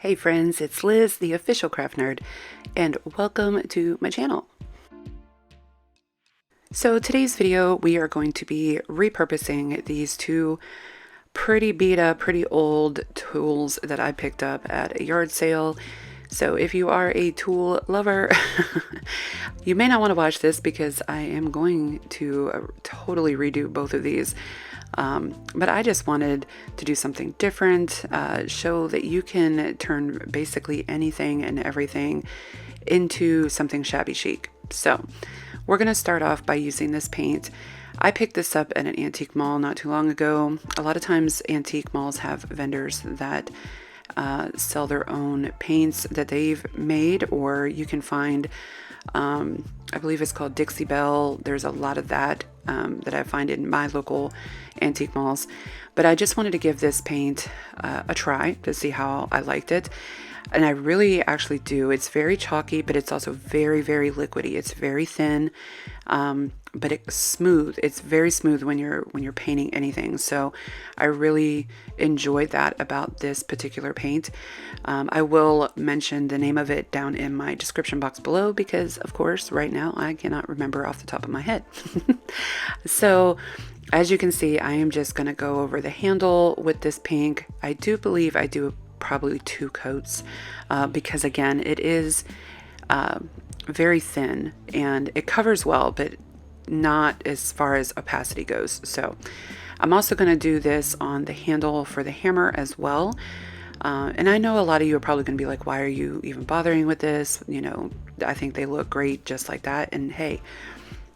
Hey friends, it's Liz, the official craft nerd, and welcome to my channel. So today's video, we are going to be repurposing these two pretty beat up, pretty old tools that I picked up at a yard sale. So if you are a tool lover, you may not want to watch this because I am going to totally redo both of these. But I just wanted to do something different, show that you can turn basically anything and everything into something shabby chic. So we're going to start off by using this paint. I picked this up at an antique mall not too long ago. A lot of times antique malls have vendors that sell their own paints that they've made, or you can find, I believe it's called Dixie Belle. There's a lot of that that I find in my local antique malls. But I just wanted to give this paint a try to see how I liked it. And I really actually do. It's very chalky, but it's also very, very liquidy. It's very thin, but it's smooth. It's very smooth when you're painting anything. So I really enjoyed that about this particular paint. I will mention the name of it down in my description box below because, of course, right now I cannot remember off the top of my head. So as you can see, I am just going to go over the handle with this pink. I do believe I do probably 2 coats because again it is very thin and it covers well, but not as far as opacity goes. So I'm also going to do this on the handle for the hammer as well. And I know a lot of you are probably going to be like, why are you even bothering with this? You know, I think they look great just like that, and hey,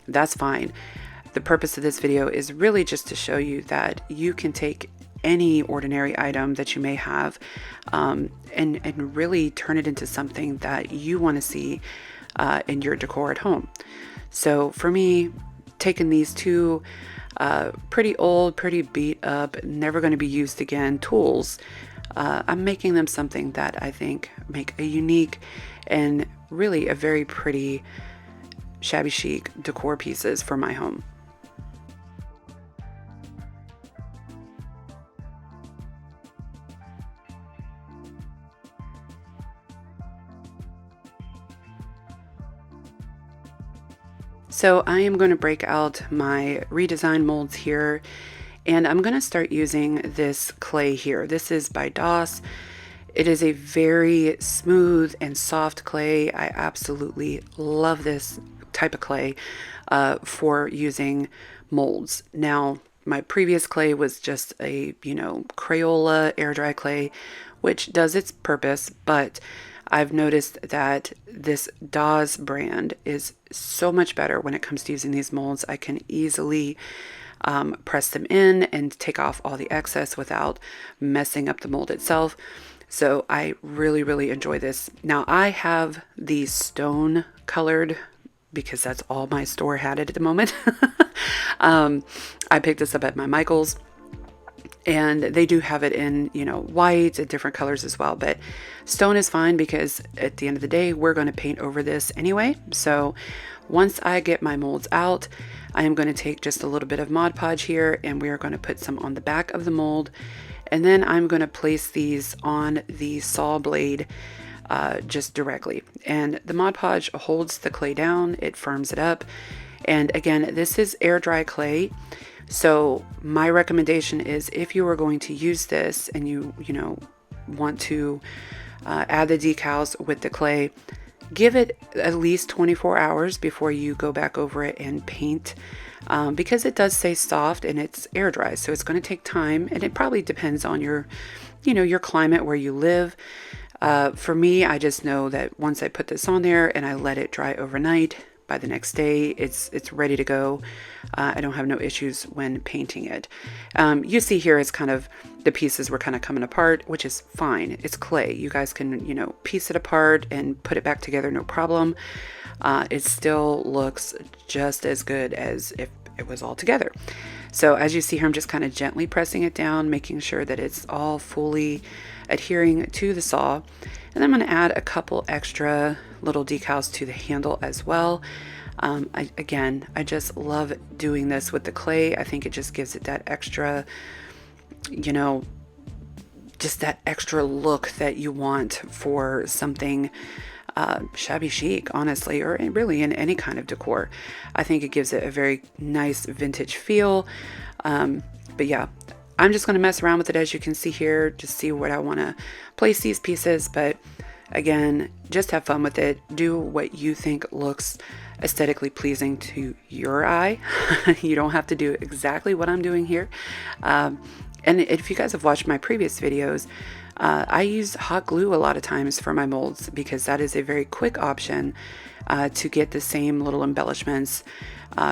that's fine. The purpose of this video is really just to show you that you can take any ordinary item that you may have and really turn it into something that you want to see in your decor at home. So for me, taking these two pretty old, pretty beat up, never going to be used again tools, I'm making them something that I think make a unique and really a very pretty shabby chic decor pieces for my home. So I am going to break out my redesign molds here, and I'm going to start using this clay here. This is by Doss. It is a very smooth and soft clay. I absolutely love this type of clay for using molds. Now, my previous clay was just a, Crayola air dry clay, which does its purpose, but I've noticed that this Doss brand is so much better when it comes to using these molds. I can easily press them in and take off all the excess without messing up the mold itself. So I really, really enjoy this. Now I have the stone colored because that's all my store had it at the moment. I picked this up at my Michael's. And they do have it in, white and different colors as well. But stone is fine because at the end of the day, we're going to paint over this anyway. So once I get my molds out, I am going to take just a little bit of Mod Podge here and we are going to put some on the back of the mold. And then I'm going to place these on the saw blade just directly. And the Mod Podge holds the clay down, it firms it up. And again, this is air dry clay. So my recommendation is if you are going to use this and you want to add the decals with the clay, give it at least 24 hours before you go back over it and paint, because it does stay soft and it's air dry. So it's going to take time, and it probably depends on your climate where you live. For me, I just know that once I put this on there and I let it dry overnight, by the next day it's ready to go. I don't have no issues when painting it. You see here is kind of the pieces were kind of coming apart, which is fine. It's clay. You guys can piece it apart and put it back together, no problem. It still looks just as good as if it was all together. So as you see here, I'm just kind of gently pressing it down, making sure that it's all fully adhering to the saw. And then I'm going to add a couple extra little decals to the handle as well. I just love doing this with the clay. I think it just gives it that extra, just that extra look that you want for something shabby chic, honestly, or really in any kind of decor. I think it gives it a very nice vintage feel. But yeah, I'm just going to mess around with it as you can see here, just see what I want to place these pieces. But again, just have fun with it. Do what you think looks aesthetically pleasing to your eye. You don't have to do exactly what I'm doing here. And if you guys have watched my previous videos, I use hot glue a lot of times for my molds because that is a very quick option to get the same little embellishments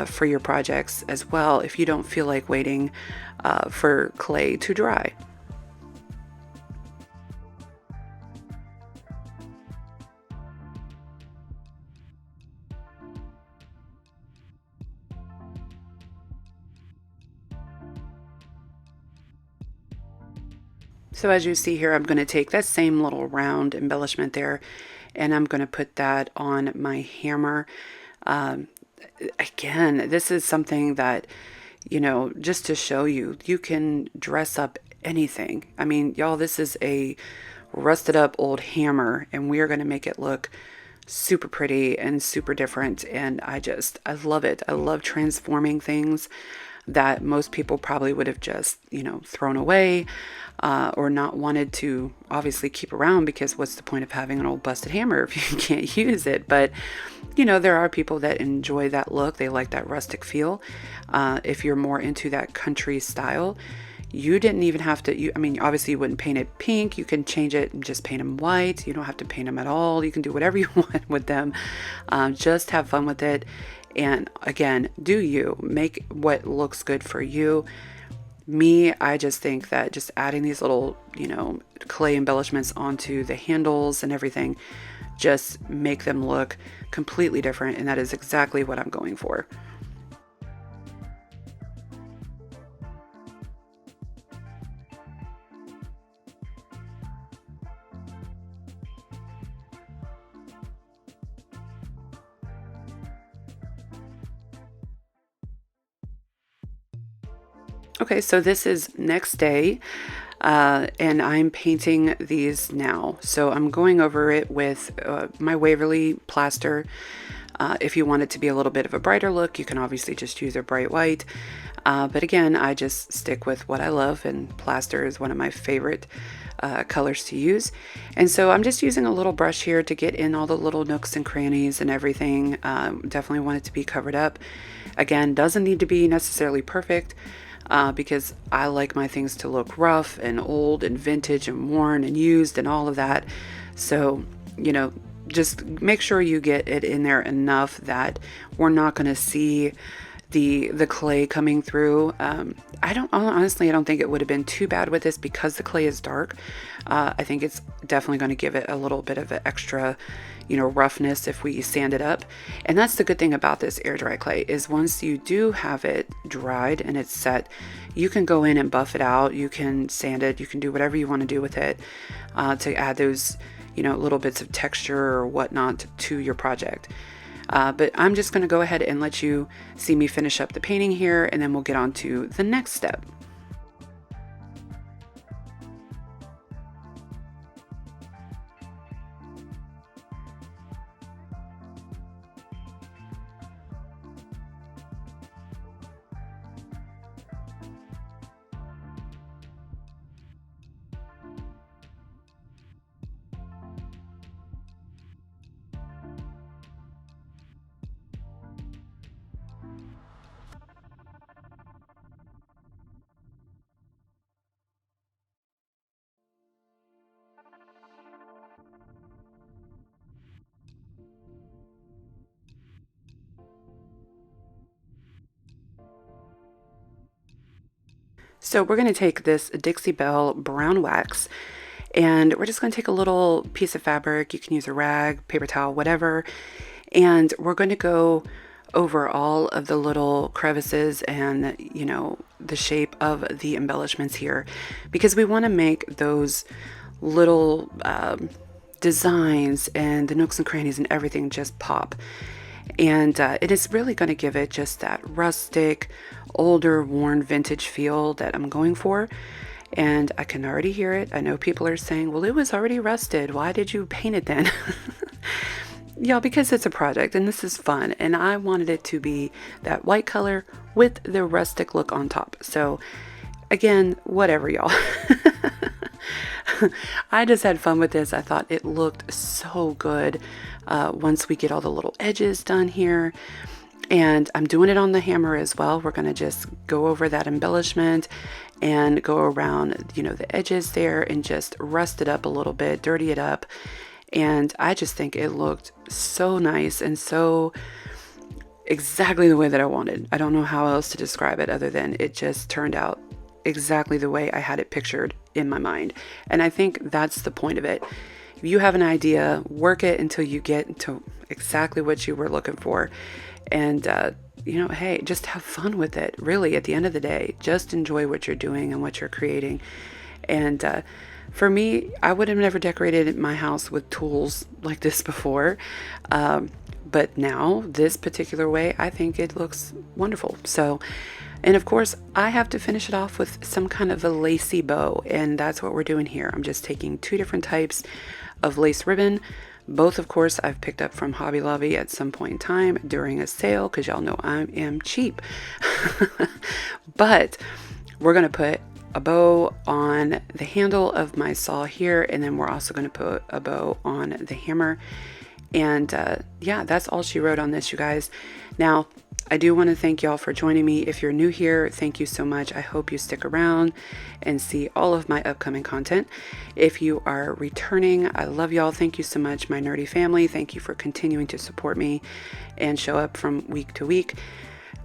for your projects as well if you don't feel like waiting for clay to dry. So as you see here, I'm going to take that same little round embellishment there and I'm going to put that on my hammer. Um, Again, this is something that, just to show you, you can dress up anything. I mean, y'all, this is a rusted up old hammer and we are going to make it look super pretty and super different. And I love it. I love transforming things that most people probably would have just, thrown away or not wanted to obviously keep around because what's the point of having an old busted hammer if you can't use it? But, there are people that enjoy that look. They like that rustic feel. If you're more into that country style, you didn't even have to, obviously you wouldn't paint it pink. You can change it and just paint them white. You don't have to paint them at all. You can do whatever you want with them. Just have fun with it. And again, do you make what looks good for you? Me, I just think that just adding these little, clay embellishments onto the handles and everything just make them look completely different. And that is exactly what I'm going for. Okay, so this is next day, and I'm painting these now. So I'm going over it with my Waverly plaster. If you want it to be a little bit of a brighter look, you can obviously just use a bright white. But again, I just stick with what I love, and plaster is one of my favorite colors to use. And so I'm just using a little brush here to get in all the little nooks and crannies and everything. Definitely want it to be covered up. Again, doesn't need to be necessarily perfect. Because I like my things to look rough and old and vintage and worn and used and all of that. So, just make sure you get it in there enough that we're not going to see the clay coming through. I don't think it would have been too bad with this because the clay is dark. I think it's definitely going to give it a little bit of an extra, roughness if we sand it up. And that's the good thing about this air dry clay is once you do have it dried and it's set, you can go in and buff it out. You can sand it. You can do whatever you want to do with it to add those, little bits of texture or whatnot to your project. But I'm just going to go ahead and let you see me finish up the painting here, and then we'll get on to the next step. So we're going to take this Dixie Belle brown wax and we're just going to take a little piece of fabric. You can use a rag, paper towel, whatever. And we're going to go over all of the little crevices and, the shape of the embellishments here because we want to make those little designs and the nooks and crannies and everything just pop. And it is really going to give it just that rustic, older, worn vintage feel that I'm going for. And I can already hear it. I know people are saying, well, it was already rusted. Why did you paint it then? Y'all, because it's a project and this is fun, and I wanted it to be that white color with the rustic look on top. So again, whatever, y'all. I just had fun with this. I thought it looked so good once we get all the little edges done here. And I'm doing it on the hammer as well. We're going to just go over that embellishment and go around, you know, the edges there and just rust it up a little bit, dirty it up. And I just think it looked so nice and so exactly the way that I wanted. I don't know how else to describe it other than it just turned out exactly the way I had it pictured in my mind. And I think that's the point of it. If you have an idea, work it until you get to exactly what you were looking for. And, you know, hey, just have fun with it. Really, at the end of the day, just enjoy what you're doing and what you're creating. And for me, I would have never decorated my house with tools like this before. But now, this particular way, I think it looks wonderful. So, and of course, I have to finish it off with some kind of a lacy bow. And that's what we're doing here. I'm just taking 2 different types of lace ribbon. Both, of course, I've picked up from Hobby Lobby at some point in time during a sale, because y'all know I am cheap. But we're going to put a bow on the handle of my saw here, and then we're also going to put a bow on the hammer. And yeah, that's all she wrote on this, you guys. Now, I do want to thank y'all for joining me. If you're new here, thank you so much. I hope you stick around and see all of my upcoming content. If you are returning, I love y'all. Thank you so much, my nerdy family. Thank you for continuing to support me and show up from week to week.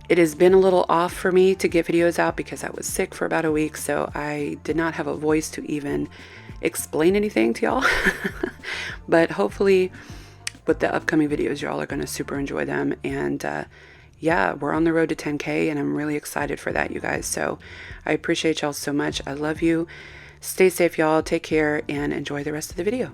It has been a little off for me to get videos out because I was sick for about a week, so I did not have a voice to even explain anything to y'all. But hopefully with the upcoming videos, y'all are going to super enjoy them. And yeah, we're on the road to 10K, and I'm really excited for that, you guys. So I appreciate y'all so much. I love you. Stay safe, y'all. Take care and enjoy the rest of the video.